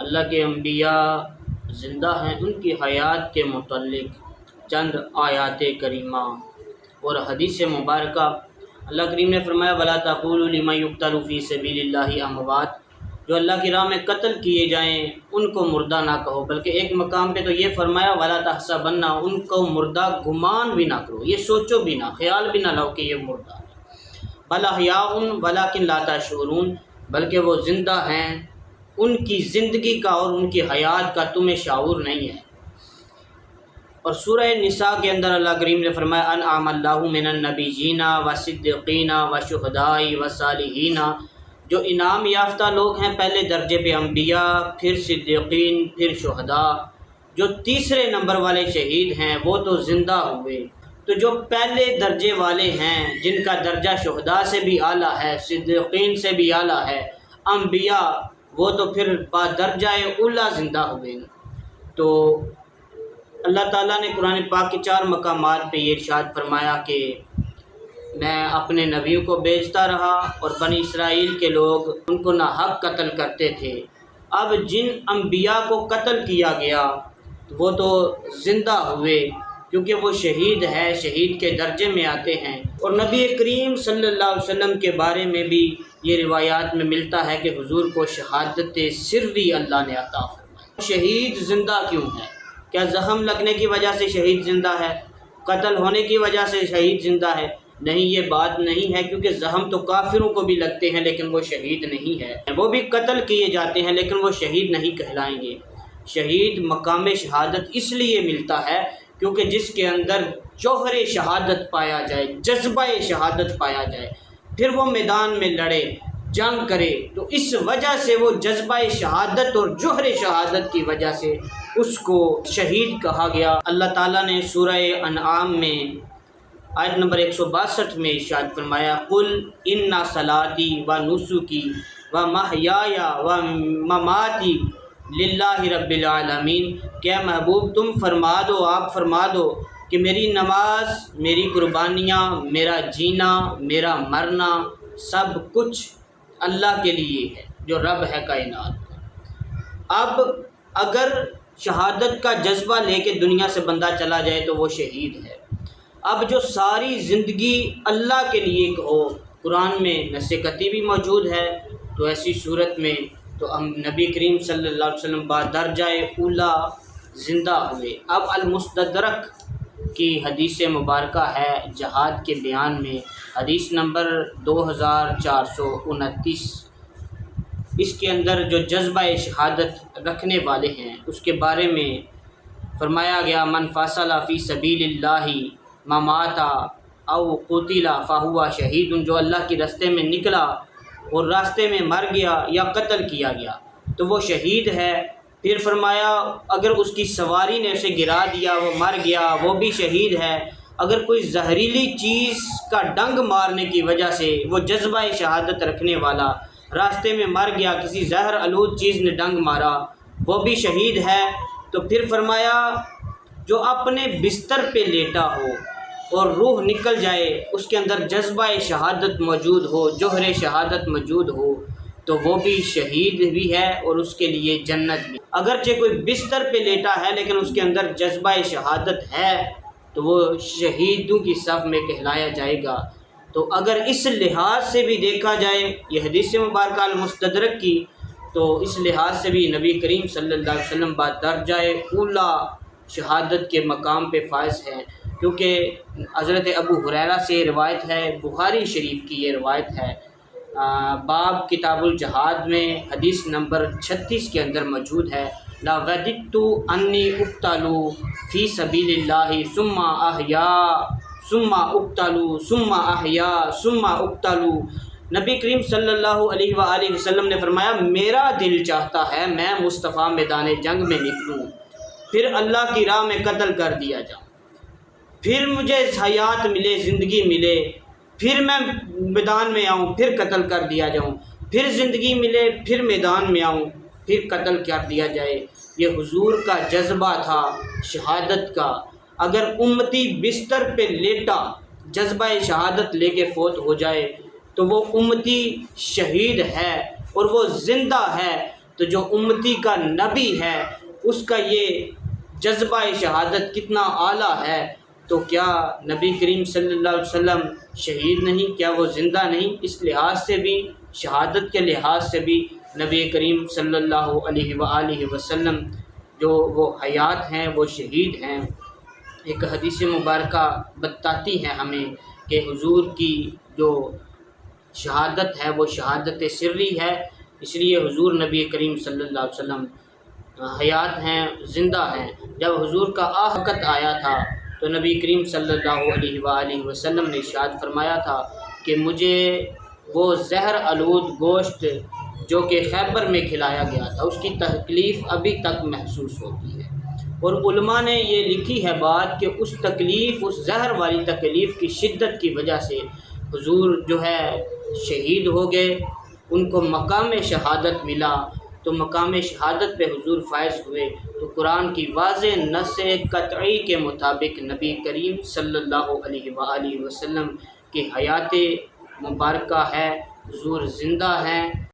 اللہ کے انبیاء زندہ ہیں، ان کی حیات کے متعلق چند آیات کریمہ اور حدیث مبارکہ۔ اللہ کریم نے فرمایا وَلَا تَقُولُوا لِمَن يُقْتَلُ فِي سَبِيلِ اللَّهِ أَمْوَاتٌ، جو اللہ کی راہ میں قتل کیے جائیں ان کو مردہ نہ کہو، بلکہ ایک مقام پہ تو یہ فرمایا وَلَا تَحْسَبَنَّ، ان کو مردہ گمان بھی نہ کرو، یہ سوچو بھی نہ، خیال بھی نہ لاؤ کہ یہ مردہ ہے۔ بَلْ أَحْيَاءٌ وَلَٰكِن لَا تَشْعُرُونَ، بلکہ وہ زندہ ہیں، ان کی زندگی کا اور ان کی حیات کا تمہیں شعور نہیں ہے۔ اور سورہ نساء کے اندر اللہ کریم نے فرمایا انعم اللہ من النبیین والصدیقین والشہداء والصالحین، جو انعام یافتہ لوگ ہیں پہلے درجے پہ انبیاء، پھر صدیقین، پھر شہداء، جو تیسرے نمبر والے شہید ہیں وہ تو زندہ ہوئے، تو جو پہلے درجے والے ہیں جن کا درجہ شہداء سے بھی اعلیٰ ہے، صدیقین سے بھی اعلیٰ ہے، انبیاء، وہ تو پھر درجہ اولیٰ زندہ ہوئے۔ تو اللہ تعالیٰ نے قرآن پاک کے 4 مقامات پہ یہ ارشاد فرمایا کہ میں اپنے نبیوں کو بھیجتا رہا اور بنی اسرائیل کے لوگ ان کو ناحق قتل کرتے تھے۔ اب جن انبیاء کو قتل کیا گیا وہ تو زندہ ہوئے کیونکہ وہ شہید ہے، شہید کے درجے میں آتے ہیں۔ اور نبی کریم صلی اللہ علیہ وسلم کے بارے میں بھی یہ روایات میں ملتا ہے کہ حضور کو شہادت سری اللہ نے عطا فرمائی۔ شہید زندہ کیوں ہے؟ کیا زخم لگنے کی وجہ سے شہید زندہ ہے؟ قتل ہونے کی وجہ سے شہید زندہ ہے؟ نہیں، یہ بات نہیں ہے، کیونکہ زخم تو کافروں کو بھی لگتے ہیں لیکن وہ شہید نہیں ہے، وہ بھی قتل کیے جاتے ہیں لیکن وہ شہید نہیں کہلائیں گے۔ شہید مقام شہادت اس لیے ملتا ہے کیونکہ جس کے اندر جوہر شہادت پایا جائے، جذبہ شہادت پایا جائے، پھر وہ میدان میں لڑے، جنگ کرے، تو اس وجہ سے وہ جذبہ شہادت اور جوہر شہادت کی وجہ سے اس کو شہید کہا گیا۔ اللہ تعالیٰ نے سورہ انعام میں آیت نمبر 162 میں ارشاد فرمایا قُلْ إِنَّ صَلَاتِي وَنُسُكِي وَمَحْيَايَ وَمَمَاتِي لِلَّهِ رَبِّ الْعَالَمِينَ، کہ محبوب تم فرما دو، آپ فرما دو کہ میری نماز، میری قربانیاں، میرا جینا، میرا مرنا، سب کچھ اللہ کے لیے ہے جو رب ہے کائنات کا۔ اب اگر شہادت کا جذبہ لے کے دنیا سے بندہ چلا جائے تو وہ شہید ہے۔ اب جو ساری زندگی اللہ کے لیے ہو، قرآن میں نص قطعی بھی موجود ہے، تو ایسی صورت میں تو ہم نبی کریم صلی اللہ علیہ وسلم بدرجہ اولیٰ زندہ ہوئے۔ اب المستدرک کی حدیث مبارکہ ہے جہاد کے بیان میں، حدیث نمبر 2429، اس کے اندر جو جذبہ شہادت رکھنے والے ہیں اس کے بارے میں فرمایا گیا من فصل فی سبیل اللہ ممات او قتل فہو شہید، جو اللہ کے راستے میں نکلا اور راستے میں مر گیا یا قتل کیا گیا تو وہ شہید ہے۔ پھر فرمایا اگر اس کی سواری نے اسے گرا دیا، وہ مر گیا، وہ بھی شہید ہے۔ اگر کوئی زہریلی چیز کا ڈنگ مارنے کی وجہ سے وہ جذبہ شہادت رکھنے والا راستے میں مر گیا، کسی زہر آلود چیز نے ڈنگ مارا، وہ بھی شہید ہے۔ تو پھر فرمایا جو اپنے بستر پہ لیٹا ہو اور روح نکل جائے، اس کے اندر جذبہ شہادت موجود ہو، جوہر شہادت موجود ہو، تو وہ بھی شہید بھی ہے اور اس کے لیے جنت بھی۔ اگرچہ کوئی بستر پہ لیٹا ہے لیکن اس کے اندر جذبہ شہادت ہے تو وہ شہیدوں کی صف میں کہلایا جائے گا۔ تو اگر اس لحاظ سے بھی دیکھا جائے یہ حدیث مبارکہ المستدرک کی، تو اس لحاظ سے بھی نبی کریم صلی اللہ علیہ وسلم بدرجہ اولیٰ شہادت کے مقام پہ فائز ہیں، کیونکہ حضرت ابو ہریرہ سے روایت ہے، بخاری شریف کی یہ روایت ہے، باب کتاب الجہاد میں حدیث نمبر 36 کے اندر موجود ہے لا وددت انی اقتل فی سبیل اللہ ثم احیا ثم اقتل ثم احیا ثم اقتل۔ نبی کریم صلی اللہ علیہ وآلہ وسلم نے فرمایا میرا دل چاہتا ہے میں مصطفیٰ میدان جنگ میں نکلوں، پھر اللہ کی راہ میں قتل کر دیا جاؤں، پھر مجھے حیات ملے، زندگی ملے، پھر میں میدان میں آؤں، پھر قتل کر دیا جاؤں، پھر زندگی ملے، پھر میدان میں آؤں، پھر قتل کر دیا جائے۔ یہ حضور کا جذبہ تھا شہادت کا۔ اگر امتی بستر پہ لیٹا جذبہ شہادت لے کے فوت ہو جائے تو وہ امتی شہید ہے اور وہ زندہ ہے، تو جو امتی کا نبی ہے اس کا یہ جذبہ شہادت کتنا اعلیٰ ہے، تو کیا نبی کریم صلی اللہ علیہ وسلم شہید نہیں؟ کیا وہ زندہ نہیں؟ اس لحاظ سے بھی، شہادت کے لحاظ سے بھی نبی کریم صلی اللہ علیہ وآلہ وسلم جو وہ حیات ہیں، وہ شہید ہیں۔ ایک حدیث مبارکہ بتاتی ہے ہمیں کہ حضور کی جو شہادت ہے وہ شہادت سری ہے، اس لیے حضور نبی کریم صلی اللہ علیہ وسلم حیات ہیں، زندہ ہیں۔ جب حضور کا وقت آیا تھا تو نبی کریم صلی اللہ علیہ وآلہ وسلم نے ارشاد فرمایا تھا کہ مجھے وہ زہر آلود گوشت جو کہ خیبر میں کھلایا گیا تھا اس کی تکلیف ابھی تک محسوس ہوتی ہے، اور علماء نے یہ لکھی ہے بات کہ اس تکلیف، اس زہر والی تکلیف کی شدت کی وجہ سے حضور جو ہے شہید ہو گئے، ان کو مقام شہادت ملا، تو مقام شہادت پہ حضور فائز ہوئے۔ تو قرآن کی واضح نص قطعی کے مطابق نبی کریم صلی اللہ علیہ وآلہ وسلم کی حیات مبارکہ ہے، حضور زندہ ہیں۔